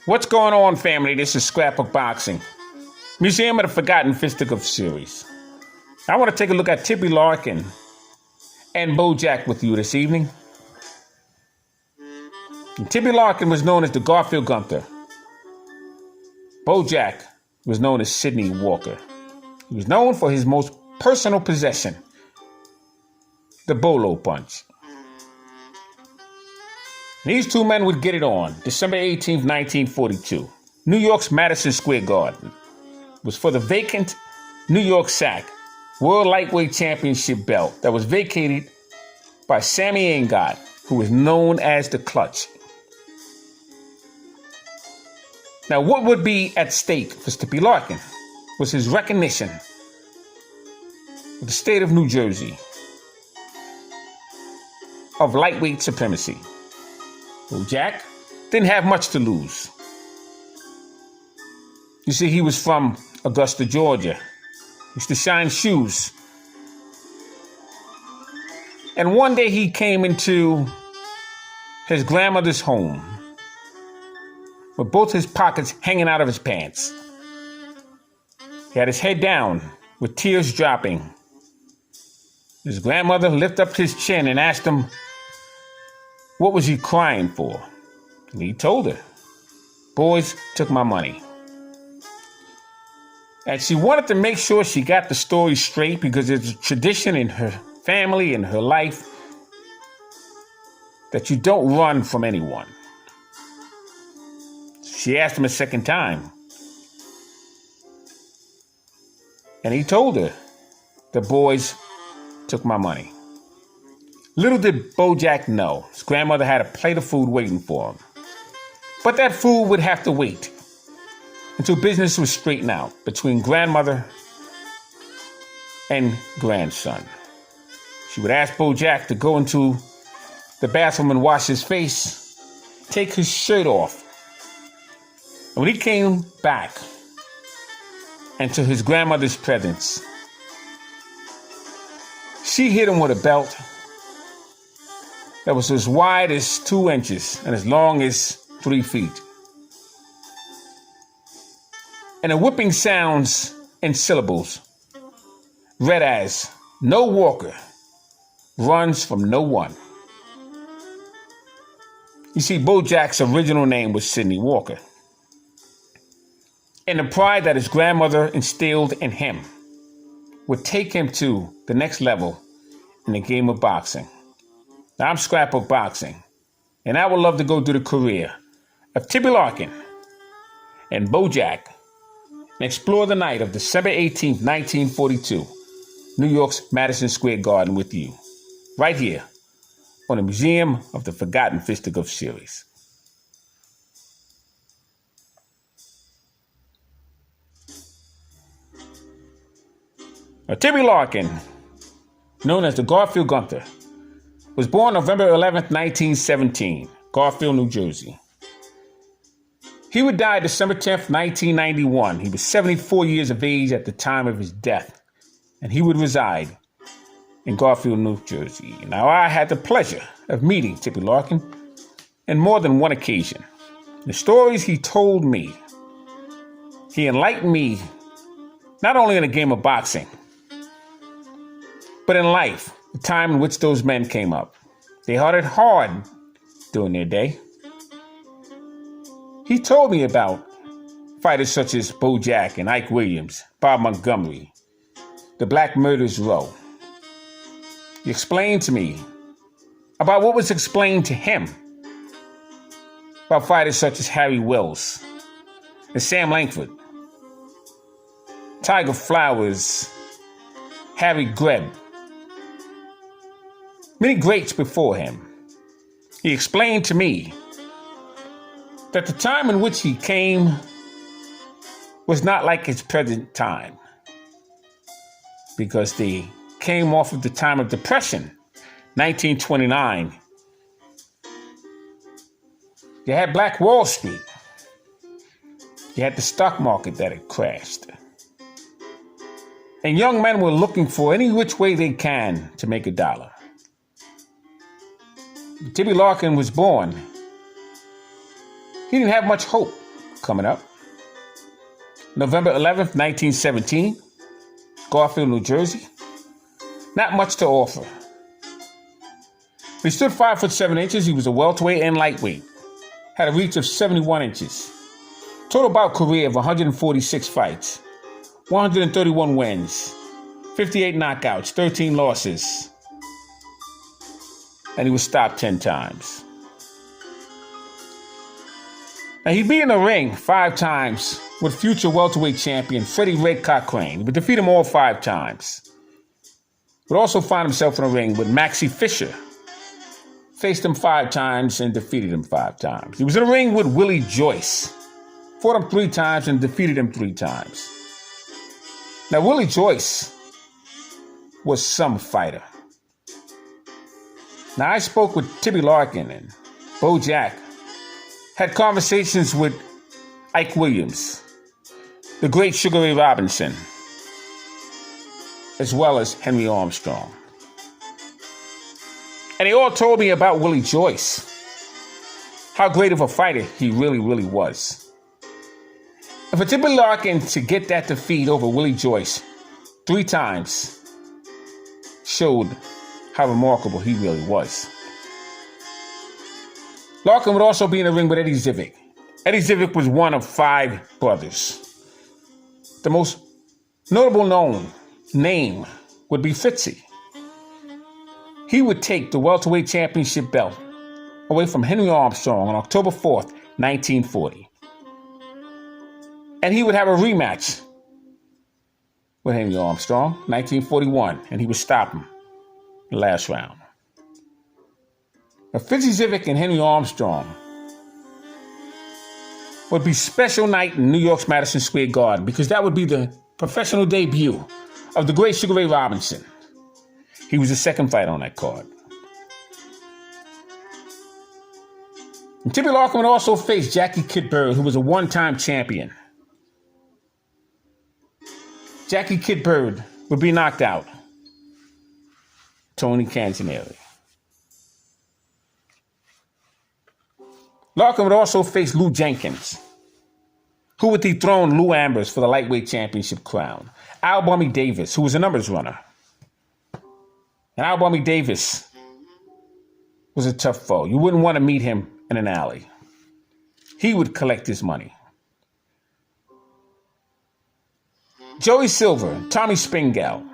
What's going on, family? This is Scrapbook Boxing, Museum of the Forgotten Fisticuffs series. I want to take a look at Tibby Larkin and Bojack with you this evening. And Tibby Larkin was known as the Garfield Gunther. Bojack was known as Sidney Walker. He was known for his most personal possession, the bolo punch. These two men would get it on December 18th, 1942. New York's Madison Square Garden was for the vacant New York SAC World Lightweight Championship belt that was vacated by Sammy Ingot, who was known as the Clutch. Now, what would be at stake for Tibby Larkin was his recognition of the state of New Jersey of lightweight supremacy. Bojack didn't have much to lose. You see, he was from Augusta, Georgia. He used to shine shoes. And one day he came into his grandmother's home with both his pockets hanging out of his pants. He had his head down with tears dropping. His grandmother lifted up his chin and asked him, what was he crying for? And he told her, boys took my money. And she wanted to make sure she got the story straight because it's a tradition in her family and her life that you don't run from anyone. She asked him a second time. And he told her, the boys took my money. Little did Bojack know, his grandmother had a plate of food waiting for him. But that food would have to wait until business was straightened out between grandmother and grandson. She would ask Bojack to go into the bathroom and wash his face, take his shirt off. And when he came back into his grandmother's presence, she hit him with a belt that was as wide as 2 inches and as long as 3 feet. And the whipping sounds in syllables read as, no walker runs from no one. You see, Bojack's original name was Sidney Walker. And the pride that his grandmother instilled in him would take him to the next level in the game of boxing. Now, I'm Scrapbook Boxing, and I would love to go through the career of Tibby Larkin and Bojack and explore the night of December 18th, 1942, New York's Madison Square Garden with you, right here on the Museum of the Forgotten Fisticuffs series. Now, Tibby Larkin, known as the Garfield Gunther, was born November 11th, 1917, Garfield, New Jersey. He would die December 10th, 1991. He was 74 years of age at the time of his death, and he would reside in Garfield, New Jersey. Now, I had the pleasure of meeting Tibby Larkin on more than one occasion. The stories he told me, he enlightened me not only in the game of boxing, but in life, the time in which those men came up. They had it hard during their day. He told me about fighters such as Bojack and Ike Williams, Bob Montgomery, the Black Murderers Row. He explained to me about what was explained to him about fighters such as Harry Wells and Sam Langford, Tiger Flowers, Harry Greb, many greats before him. He explained to me that the time in which he came was not like his present time, because they came off of the time of Depression, 1929. You had Black Wall Street. You had the stock market that had crashed. And young men were looking for any which way they can to make a dollar. Tibby Larkin was born. He didn't have much hope. coming up. November 11th, 1917, Garfield, New Jersey. Not much to offer. He stood 5'7". He was a welterweight and lightweight. Had a reach of 71 inches. Total bout career of 146 fights. 131 wins. 58 knockouts, 13 losses. And he was stopped 10 times. Now, he'd be in the ring 5 times with future welterweight champion Freddie Red Cochrane. He would defeat him all 5 times. Would also find himself in the ring with Maxie Fisher. Faced him 5 times and defeated him 5 times. He was in the ring with Willie Joyce. Fought him 3 times and defeated him 3 times. Now, Willie Joyce was some fighter. Now, I spoke with Tibby Larkin and Bo Jack. Had conversations with Ike Williams, the great Sugar Ray Robinson, as well as Henry Armstrong. And they all told me about Willie Joyce, how great of a fighter he really, really was. And for Tibby Larkin to get that defeat over Willie Joyce 3 times showed how remarkable he really was. Larkin would also be in the ring with Eddie Zivick. Eddie Zivick was one of 5 brothers. The most notable known name would be Fitzy. He would take the welterweight championship belt away from Henry Armstrong on October 4th, 1940. And he would have a rematch with Henry Armstrong, 1941, and he would stop him in the last round. Now, Fitzy Zivick and Henry Armstrong would be special night in New York's Madison Square Garden because that would be the professional debut of the great Sugar Ray Robinson. He was the second fight on that card. And Tibby Larkin would also face Jackie Kid Bird, who was a 1-time champion. Jackie Kid Bird would be knocked out. Tony Canzoneri. Larkin would also face Lou Jenkins, who would dethrone Lou Ambers for the lightweight championship crown. Al Bummy Davis, who was a numbers runner. And Al Bummy Davis was a tough foe. You wouldn't want to meet him in an alley. He would collect his money. Joey Silver, Tommy Spingal,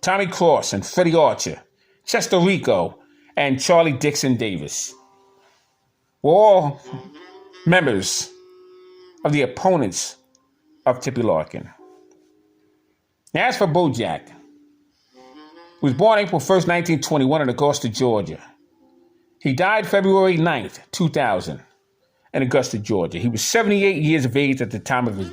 Tommy Cross, and Freddie Archer, Chester Rico, and Charlie Dixon Davis were all members of the opponents of Tibby Larkin. Now, as for Bojack, he was born April 1st, 1921 in Augusta, Georgia. He died February 9th, 2000 in Augusta, Georgia. He was 78 years of age at the time of his